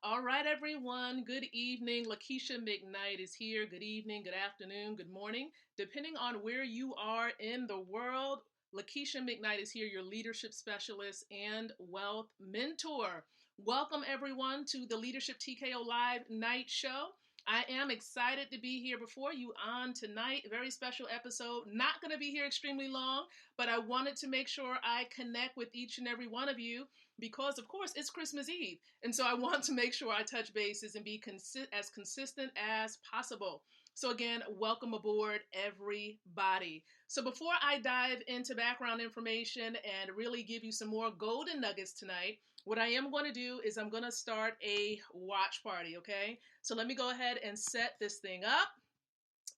All right, everyone. Good evening. Lakeisha McKnight is here. Good evening, good afternoon, good morning. Depending on where you are in the world, Lakeisha McKnight is here, your leadership specialist and wealth mentor. Welcome, everyone, to the Leadership TKO Live Night Show. I am excited to be here before you on tonight. Very special episode. Not going to be here extremely long, but I wanted to make sure I connect with each and every one of you because, of course, it's Christmas Eve. And so I want to make sure I touch bases and be as consistent as possible. So again, welcome aboard, everybody. So before I dive into background information and really give you some more golden nuggets tonight, what I am going to do is I'm going to start a watch party, okay? So let me go ahead and set this thing up.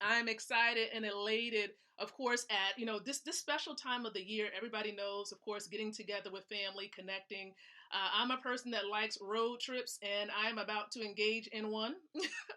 I'm excited and elated, of course, at this special time of the year. Everybody knows, of course, getting together with family, connecting. I'm a person that likes road trips, and I'm about to engage in one.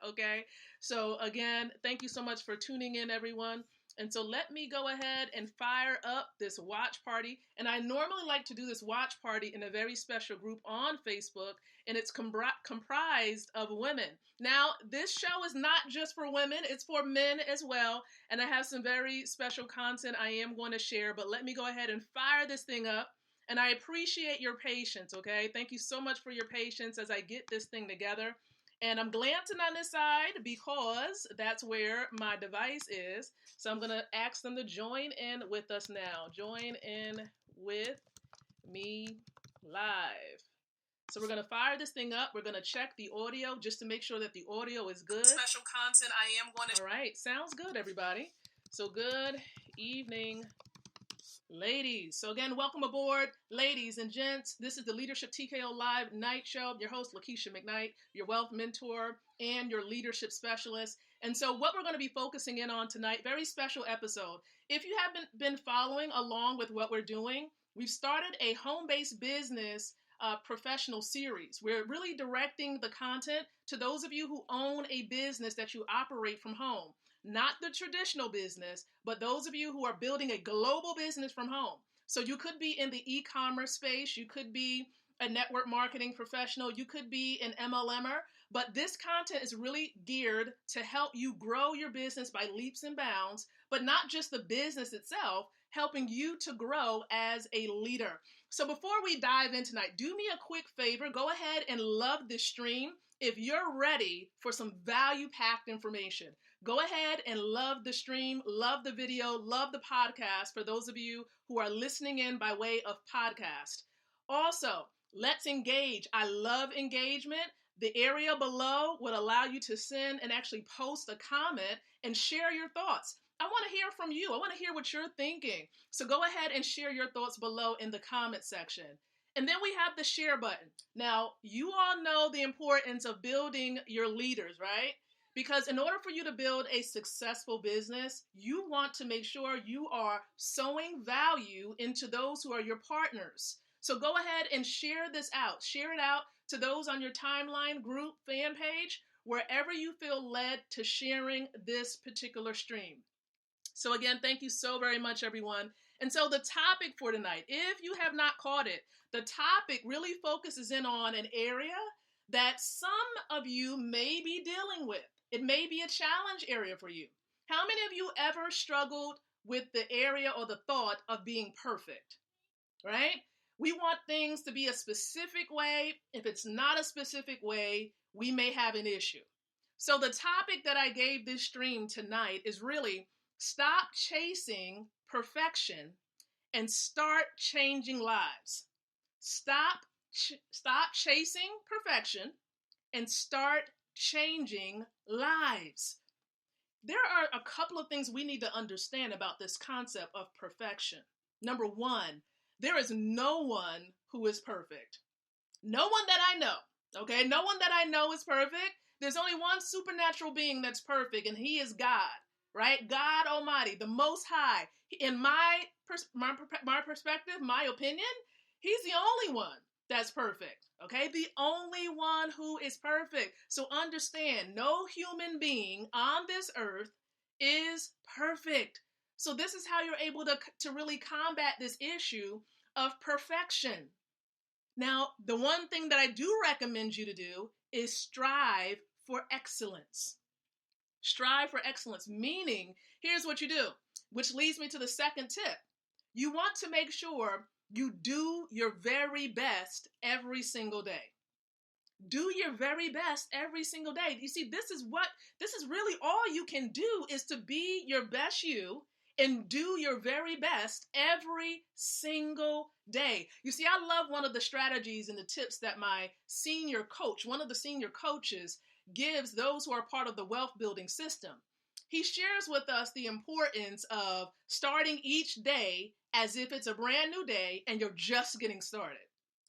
Okay, so again, thank you so much for tuning in, everyone. And so let me go ahead and fire up this watch party. And I normally like to do this watch party in a very special group on Facebook, and it's comprised of women. Now, this show is not just for women, it's for men as well. And I have some very special content I am going to share, but let me go ahead and fire this thing up. And I appreciate your patience, okay? Thank you so much for your patience as I get this thing together. And I'm glancing on this side because that's where my device is. So I'm going to ask them to join in with us now. Join in with me live. So we're going to fire this thing up. We're going to check the audio just to make sure that the audio is good. Special content I am going to... All right. Sounds good, everybody. So good evening, ladies. So again, welcome aboard, ladies and gents. This is the Leadership TKO Live Night Show. Your host, Lakeisha McKnight, your wealth mentor and your leadership specialist. And so what we're going to be focusing in on tonight, very special episode. If you haven't been following along with what we're doing, we've started a home-based business professional series. We're really directing the content to those of you who own a business that you operate from home. Not the traditional business, but those of you who are building a global business from home. So you could be in the e-commerce space, you could be a network marketing professional, you could be an MLMer, but this content is really geared to help you grow your business by leaps and bounds, but not just the business itself, helping you to grow as a leader. So before we dive in tonight, do me a quick favor, go ahead and love this stream if you're ready for some value-packed information. Go ahead and love the stream, love the video, love the podcast for those of you who are listening in by way of podcast. Also, let's engage. I love engagement. The area below would allow you to send and actually post a comment and share your thoughts. I want to hear from you. I want to hear what you're thinking. So go ahead and share your thoughts below in the comment section. And then we have the share button. Now, you all know the importance of building your leaders, right? Because in order for you to build a successful business, you want to make sure you are sowing value into those who are your partners. So go ahead and share this out. Share it out to those on your timeline, group, fan page, wherever you feel led to sharing this particular stream. So again, thank you so very much, everyone. And so the topic for tonight, if you have not caught it, the topic really focuses in on an area that some of you may be dealing with. It may be a challenge area for you. How many of you ever struggled with the area or the thought of being perfect, right? We want things to be a specific way. If it's not a specific way, we may have an issue. So the topic that I gave this stream tonight is really stop chasing perfection and start changing lives. Stop chasing perfection and start changing lives. There are a couple of things we need to understand about this concept of perfection. Number one, there is no one who is perfect. No one that I know, okay? No one that I know is perfect. There's only one supernatural being that's perfect, and he is God, right? God Almighty, the Most High. In my perspective, my opinion, he's the only one that's perfect, okay? The only one who is perfect. So understand, no human being on this earth is perfect. So this is how you're able to really combat this issue of perfection. Now, the one thing that I do recommend you to do is strive for excellence. Strive for excellence, meaning, here's what you do, which leads me to the second tip. You want to make sure you do your very best every single day. Do your very best every single day. You see, this is really all you can do, is to be your best you and do your very best every single day. You see, I love one of the strategies and the tips that my senior coach, one of the senior coaches, gives those who are part of the wealth building system. He shares with us the importance of starting each day as if it's a brand new day and you're just getting started,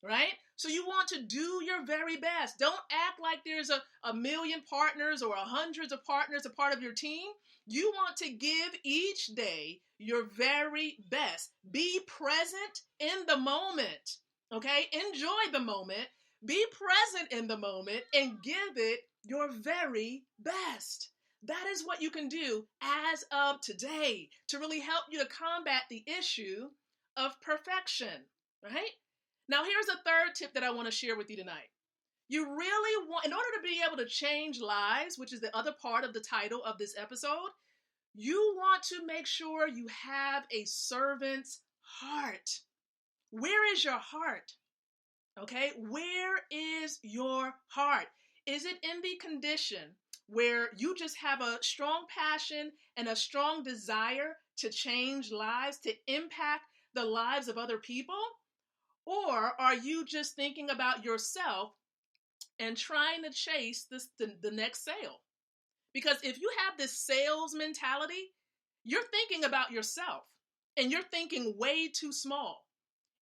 right? So you want to do your very best. Don't act like there's a million partners or hundreds of partners a part of your team. You want to give each day your very best. Be present in the moment, okay? Enjoy the moment. Be present in the moment and give it your very best. That is what you can do as of today to really help you to combat the issue of perfection, right? Now, here's a third tip that I want to share with you tonight. You really want, in order to be able to change lives, which is the other part of the title of this episode, you want to make sure you have a servant's heart. Where is your heart? Okay, where is your heart? Is it in the condition where you just have a strong passion and a strong desire to change lives, to impact the lives of other people? Or are you just thinking about yourself and trying to chase the next sale? Because if you have this sales mentality, you're thinking about yourself and you're thinking way too small.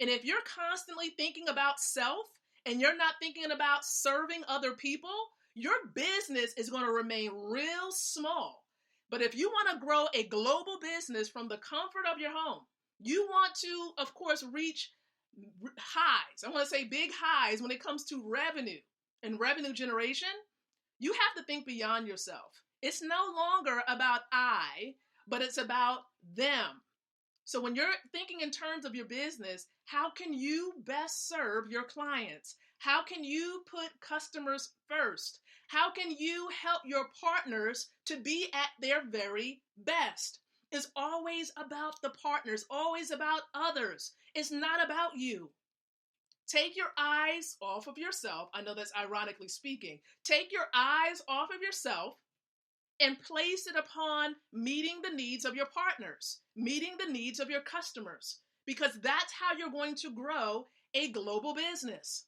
And if you're constantly thinking about self and you're not thinking about serving other people, your business is going to remain real small. But if you want to grow a global business from the comfort of your home, you want to, of course, reach highs. I want to say big highs when it comes to revenue and revenue generation. You have to think beyond yourself. It's no longer about I, but it's about them. So when you're thinking in terms of your business, how can you best serve your clients? How can you put customers first? How can you help your partners to be at their very best? It's always about the partners, always about others. It's not about you. Take your eyes off of yourself. I know that's ironically speaking. Take your eyes off of yourself and place it upon meeting the needs of your partners, meeting the needs of your customers, because that's how you're going to grow a global business.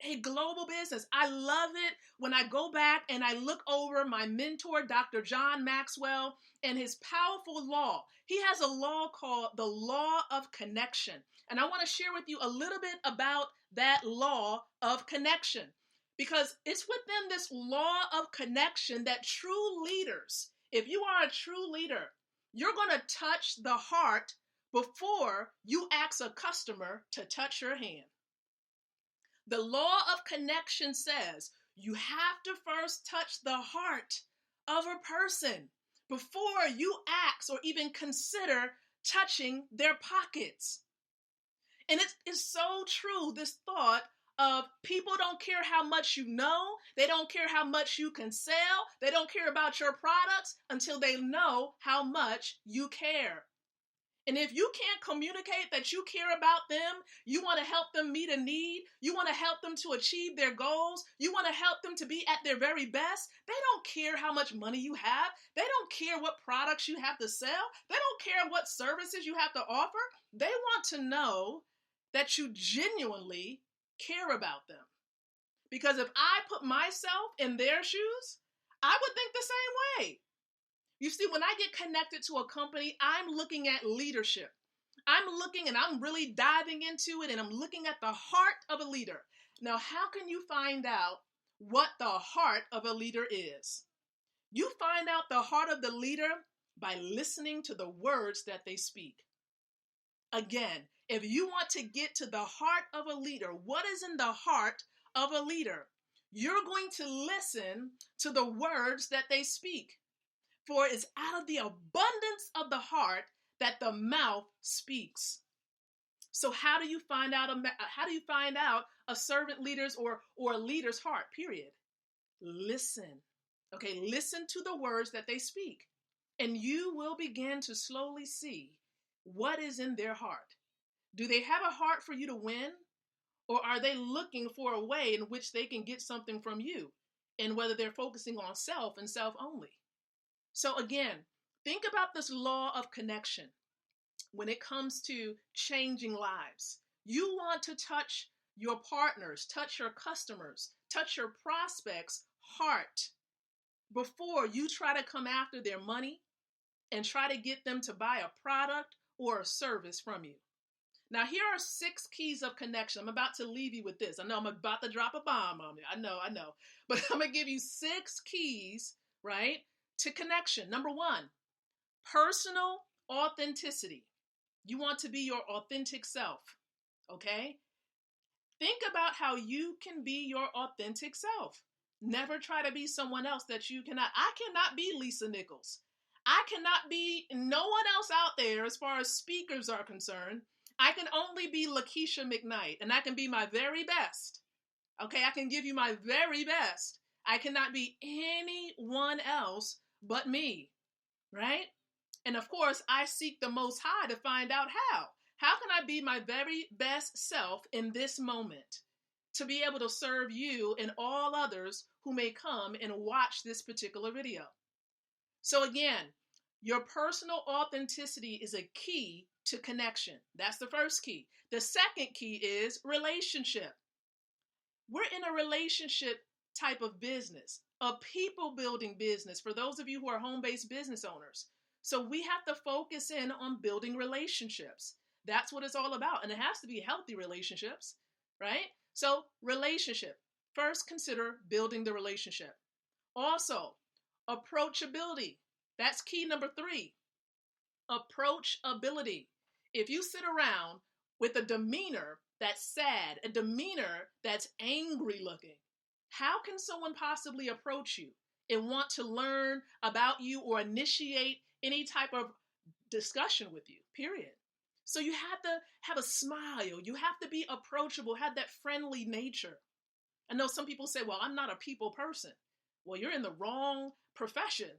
A global business. I love it when I go back and I look over my mentor, Dr. John Maxwell, and his powerful law. He has a law called the law of connection. And I want to share with you a little bit about that law of connection, because it's within this law of connection that true leaders, if you are a true leader, you're going to touch the heart before you ask a customer to touch your hand. The law of connection says you have to first touch the heart of a person before you ask or even consider touching their pockets. And it's so true, this thought of people don't care how much you know, they don't care how much you can sell, they don't care about your products until they know how much you care. And if you can't communicate that you care about them, you want to help them meet a need, you want to help them to achieve their goals, you want to help them to be at their very best, they don't care how much money you have, they don't care what products you have to sell, they don't care what services you have to offer. They want to know that you genuinely care about them. Because if I put myself in their shoes, I would think the same way. You see, when I get connected to a company, I'm looking at leadership. I'm looking and I'm really diving into it, and I'm looking at the heart of a leader. Now, how can you find out what the heart of a leader is? You find out the heart of the leader by listening to the words that they speak. Again, if you want to get to the heart of a leader, what is in the heart of a leader? You're going to listen to the words that they speak. For it's out of the abundance of the heart that the mouth speaks. So how do you find out a servant leader's or a leader's heart? Period. Listen. Okay, listen to the words that they speak, and you will begin to slowly see what is in their heart. Do they have a heart for you to win, or are they looking for a way in which they can get something from you, and whether they're focusing on self and self only? So again, think about this law of connection when it comes to changing lives. You want to touch your partners, touch your customers, touch your prospects' heart before you try to come after their money and try to get them to buy a product or a service from you. Now, here are 6 keys of connection. I'm about to leave you with this. I know I'm about to drop a bomb on you. I know. But I'm going to give you 6 keys, right, to connection. Number 1, personal authenticity. You want to be your authentic self, okay? Think about how you can be your authentic self. Never try to be someone else that you cannot. I cannot be Lisa Nichols. I cannot be no one else out there as far as speakers are concerned. I can only be Lakeisha McKnight, and I can be my very best. Okay, I can give you my very best. I cannot be anyone else but me, right? And of course, I seek the Most High to find out how. How can I be my very best self in this moment to be able to serve you and all others who may come and watch this particular video? So again, your personal authenticity is a key to connection. That's the first key. The second key is relationship. We're in a relationship type of business, a people building business for those of you who are home-based business owners. So we have to focus in on building relationships. That's what it's all about. And it has to be healthy relationships, right? So relationship. First, consider building the relationship. Also, approachability. That's key number 3. Approachability. If you sit around with a demeanor that's sad, a demeanor that's angry looking, how can someone possibly approach you and want to learn about you or initiate any type of discussion with you, period? So you have to have a smile. You have to be approachable, have that friendly nature. I know some people say, well, I'm not a people person. Well, you're in the wrong profession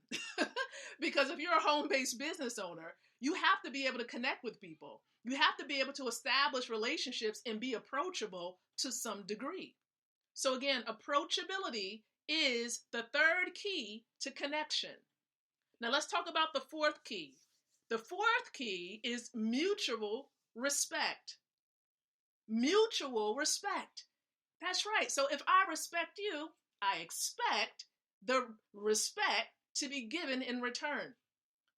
because if you're a home-based business owner, you have to be able to connect with people. You have to be able to establish relationships and be approachable to some degree. So again, approachability is the 3rd key to connection. Now let's talk about the 4th key. The 4th key is mutual respect. Mutual respect. That's right. So if I respect you, I expect the respect to be given in return.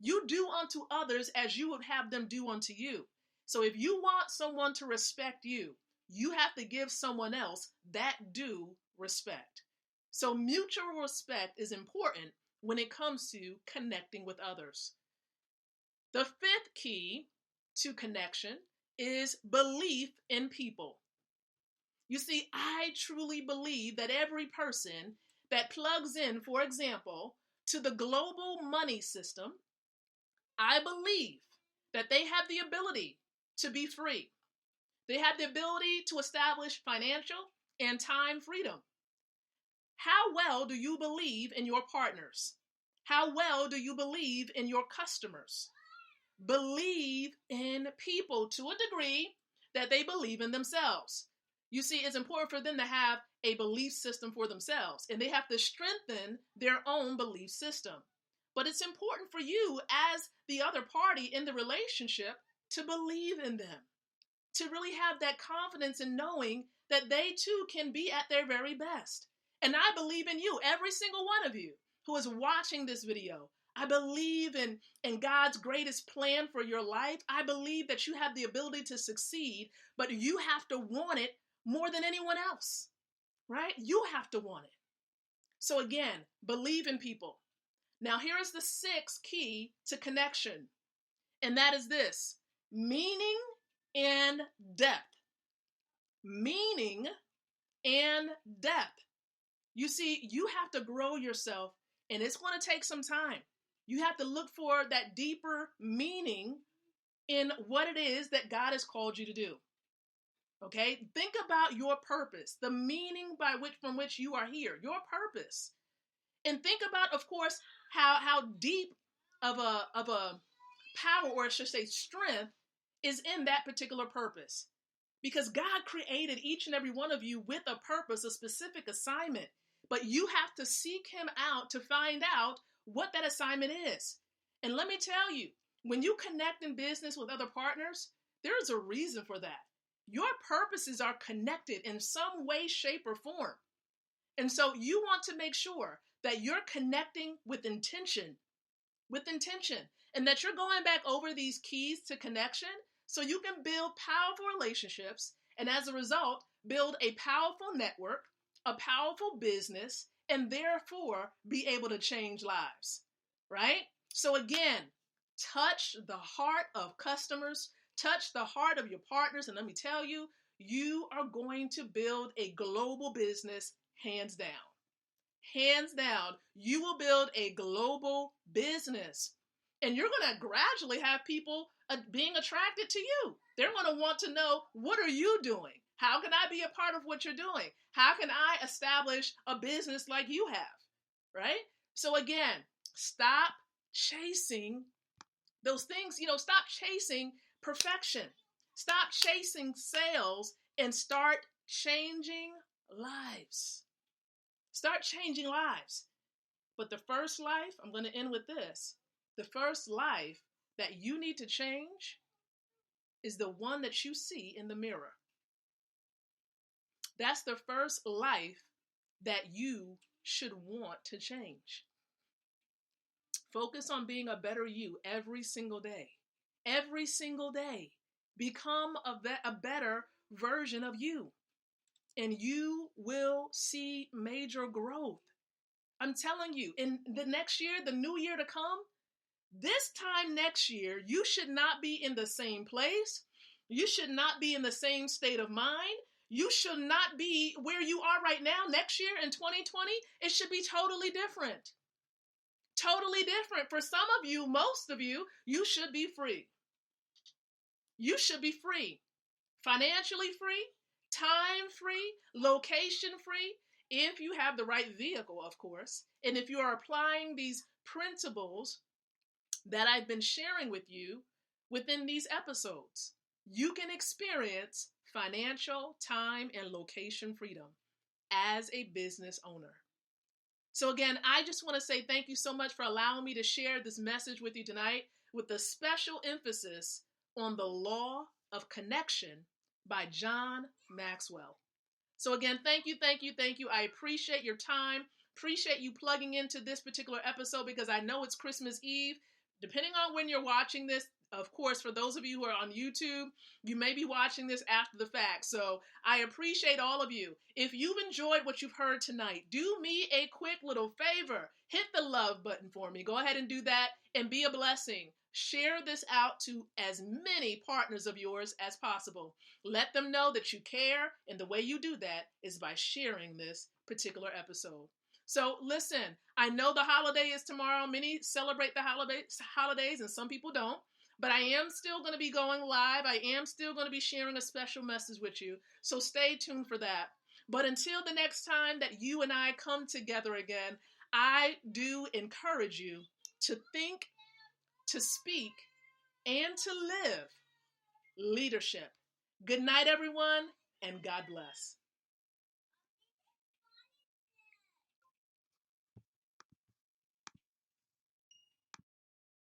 You do unto others as you would have them do unto you. So if you want someone to respect you, you have to give someone else that due respect. So mutual respect is important when it comes to connecting with others. The 5th key to connection is belief in people. You see, I truly believe that every person that plugs in, for example, to the global money system, I believe that they have the ability to be free. They have the ability to establish financial and time freedom. How well do you believe in your partners? How well do you believe in your customers? Believe in people to a degree that they believe in themselves. You see, it's important for them to have a belief system for themselves, and they have to strengthen their own belief system. But it's important for you as the other party in the relationship to believe in them, to really have that confidence in knowing that they too can be at their very best. And I believe in you, every single one of you who is watching this video. I believe in God's greatest plan for your life. I believe that you have the ability to succeed, but you have to want it more than anyone else, right? You have to want it. So again, believe in people. Now here is the 6th key to connection, and that is this: meaning and depth. Meaning and depth. You see, you have to grow yourself, and it's going to take some time. You have to look for that deeper meaning in what it is that God has called you to do. Okay? Think about your purpose, the meaning from which you are here, your purpose. And think about, of course, how deep of a power, or I should say strength, is in that particular purpose. Because God created each and every one of you with a purpose, a specific assignment. But you have to seek him out to find out what that assignment is. And let me tell you, when you connect in business with other partners, there is a reason for that. Your purposes are connected in some way, shape, or form. And so you want to make sure that you're connecting with intention, and that you're going back over these keys to connection so you can build powerful relationships, and as a result, build a powerful network, a powerful business, and therefore be able to change lives, right? So again, touch the heart of customers, touch the heart of your partners, and let me tell you, you are going to build a global business, hands down. Hands down, you will build a global business. And you're going to gradually have people being attracted to you. They're going to want to know, what are you doing? How can I be a part of what you're doing? How can I establish a business like you have? Right? So again, stop chasing those things. Stop chasing perfection. Stop chasing sales and start changing lives. Start changing lives. But the first life, I'm going to end with this. The first life that you need to change is the one that you see in the mirror. That's the first life that you should want to change. Focus on being a better you every single day. Every single day. Become a better version of you. And you will see major growth. I'm telling you, in the next year, the new year to come, this time next year, you should not be in the same place. You should not be in the same state of mind. You should not be where you are right now. Next year in 2020, it should be totally different. Totally different. For some of you, most of you, you should be free. You should be free. Financially free, time free, location free, if you have the right vehicle, of course, and if you are applying these principles that I've been sharing with you within these episodes, you can experience financial, time, and location freedom as a business owner. So again, I just want to say thank you so much for allowing me to share this message with you tonight, with a special emphasis on the law of connection by John Maxwell. So again, thank you. I appreciate your time. Appreciate you plugging into this particular episode, because I know it's Christmas Eve. Depending on when you're watching this, of course, for those of you who are on YouTube, you may be watching this after the fact. So I appreciate all of you. If you've enjoyed what you've heard tonight, do me a quick little favor. Hit the love button for me. Go ahead and do that and be a blessing. Share this out to as many partners of yours as possible. Let them know that you care, and the way you do that is by sharing this particular episode. So listen, I know the holiday is tomorrow. Many celebrate the holidays and some people don't. But I am still going to be going live. I am still going to be sharing a special message with you. So stay tuned for that. But until the next time that you and I come together again, I do encourage you to think, to speak, and to live leadership. Good night, everyone, and God bless.